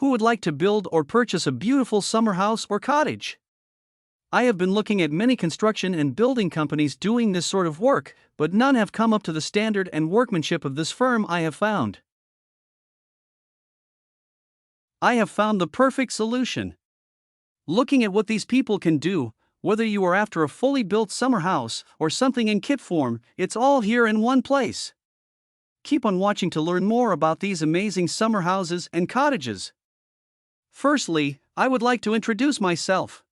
Who would like to build or purchase a beautiful summer house or cottage? I have been looking at many construction and building companies doing this sort of work, but none have come up to the standard and workmanship of this firm I have found. I have found the perfect solution. Looking at what these people can do, whether you are after a fully built summer house or something in kit form, it's all here in one place. Keep on watching to learn more about these amazing summer houses and cottages. Firstly, I would like to introduce myself.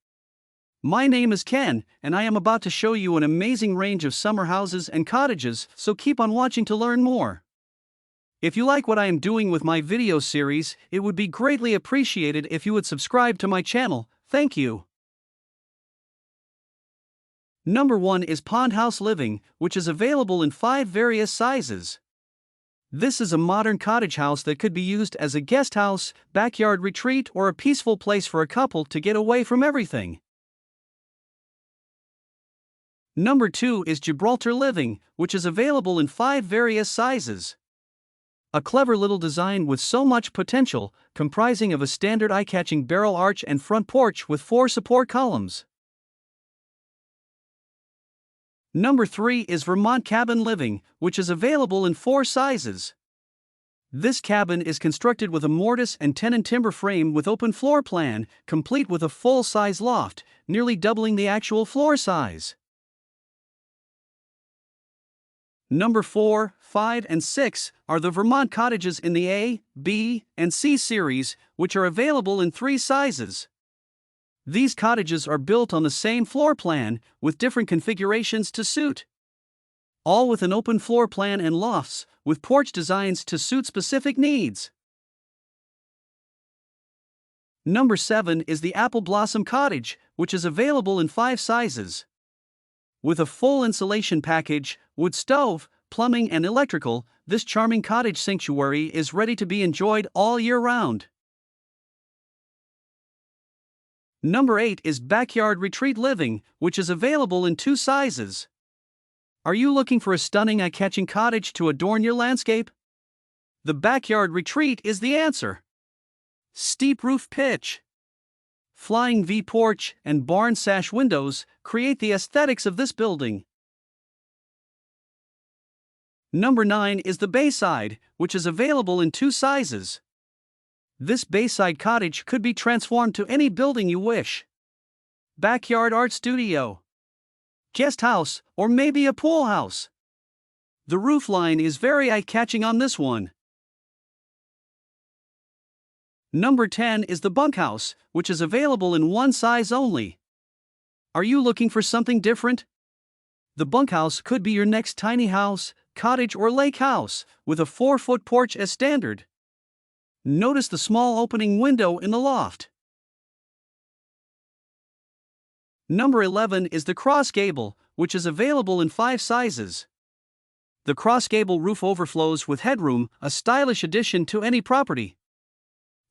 My name is Ken, and I am about to show you an amazing range of summer houses and cottages, so keep on watching to learn more. If you like what I am doing with my video series, it would be greatly appreciated if you would subscribe to my channel. Thank you. Number 1 is Pond House Living, which is available in 5 various sizes. This is a modern cottage house that could be used as a guest house, backyard retreat, or a peaceful place for a couple to get away from everything. Number 2 is Gibraltar Living, which is available in 5 various sizes. A clever little design with so much potential, comprising of a standard eye-catching barrel arch and front porch with 4 support columns. Number 3 is Vermont Cabin Living, which is available in 4 sizes. This cabin is constructed with a mortise and tenon timber frame with open floor plan, complete with a full-size loft, nearly doubling the actual floor size. Number 4, 5, and 6 are the Vermont cottages in the A, B, and C series, which are available in 3 sizes. These cottages are built on the same floor plan, with different configurations to suit. All with an open floor plan and lofts, with porch designs to suit specific needs. Number 7 is the Apple Blossom Cottage, which is available in 5 sizes. With a full insulation package, wood stove, plumbing and electrical, this charming cottage sanctuary is ready to be enjoyed all year round. Number 8 is Backyard Retreat Living, which is available in 2 sizes. Are you looking for a stunning eye-catching cottage to adorn your landscape? The Backyard Retreat is the answer. Steep roof pitch, flying V-porch, and barn sash windows create the aesthetics of this building. Number 9 is the Bayside, which is available in 2 sizes. This Bayside cottage could be transformed to any building you wish. Backyard art studio, guest house, or maybe a pool house. The roof line is very eye-catching on this one. Number 10 is the Bunkhouse, which is available in 1 size only. Are you looking for something different? The Bunkhouse could be your next tiny house, cottage, or lake house, with a 4-foot porch as standard. Notice the small opening window in the loft. Number 11 is the Cross Gable, which is available in 5 sizes. The Cross Gable roof overflows with headroom, a stylish addition to any property.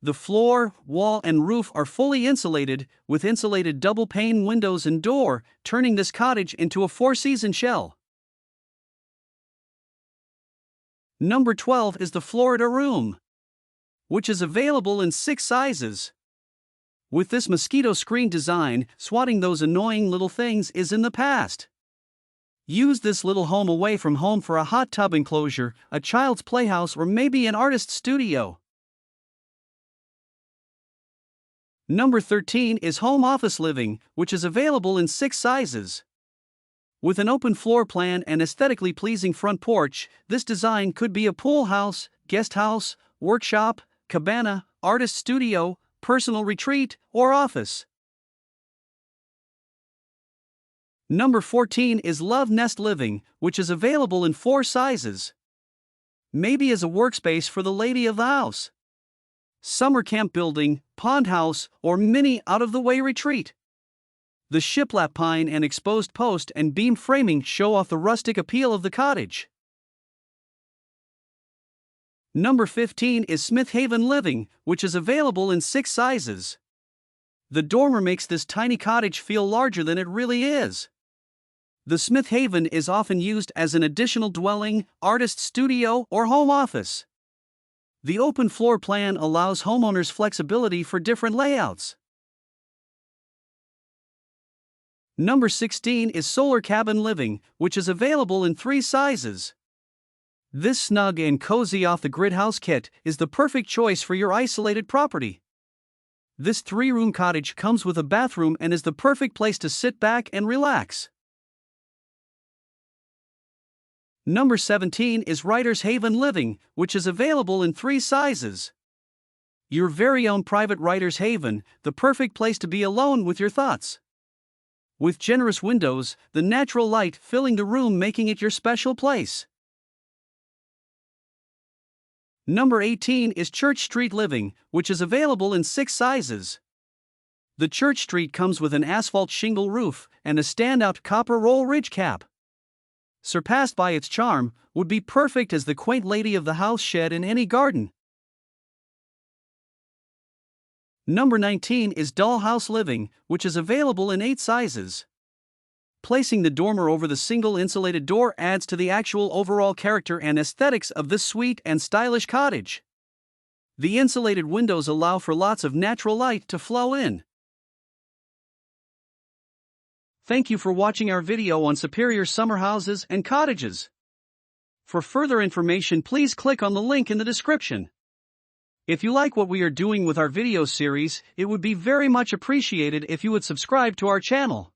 The floor, wall, and roof are fully insulated, with insulated double-pane windows and door, turning this cottage into a 4-season shell. Number 12 is the Florida Room, which is available in 6 sizes. With this mosquito screen design, swatting those annoying little things is in the past. Use this little home away from home for a hot tub enclosure, a child's playhouse, or maybe an artist's studio. Number 13 is Home Office Living, which is available in 6 sizes. With an open floor plan and aesthetically pleasing front porch, this design could be a pool house, guest house, workshop, cabana, artist studio, personal retreat, or office. Number 14 is Love Nest Living, which is available in 4 sizes. Maybe as a workspace for the lady of the house, summer camp building, pond house, or mini out-of-the-way retreat. The shiplap pine and exposed post and beam framing show off the rustic appeal of the cottage. Number 15 is Smith Haven Living, which is available in 6 sizes. The dormer makes this tiny cottage feel larger than it really is. The Smith Haven is often used as an additional dwelling, artist studio, or home office. The open floor plan allows homeowners flexibility for different layouts. Number 16 is Solar Cabin Living, which is available in 3 sizes. This snug and cozy off-the-grid house kit is the perfect choice for your isolated property. This 3-room cottage comes with a bathroom and is the perfect place to sit back and relax. Number 17 is Writer's Haven Living, which is available in 3 sizes. Your very own private writer's haven, the perfect place to be alone with your thoughts. With generous windows, the natural light filling the room making it your special place. Number 18 is Church Street Living, which is available in 6 sizes. The Church Street comes with an asphalt shingle roof and a standout copper roll ridge cap. Surpassed by its charm, would be perfect as the quaint lady of the house shed in any garden. Number 19 is Dollhouse Living, which is available in 8 sizes. Placing the dormer over the single insulated door adds to the actual overall character and aesthetics of this sweet and stylish cottage. The insulated windows allow for lots of natural light to flow in. Thank you for watching our video on superior summer houses and cottages. For further information, please click on the link in the description. If you like what we are doing with our video series, it would be very much appreciated if you would subscribe to our channel.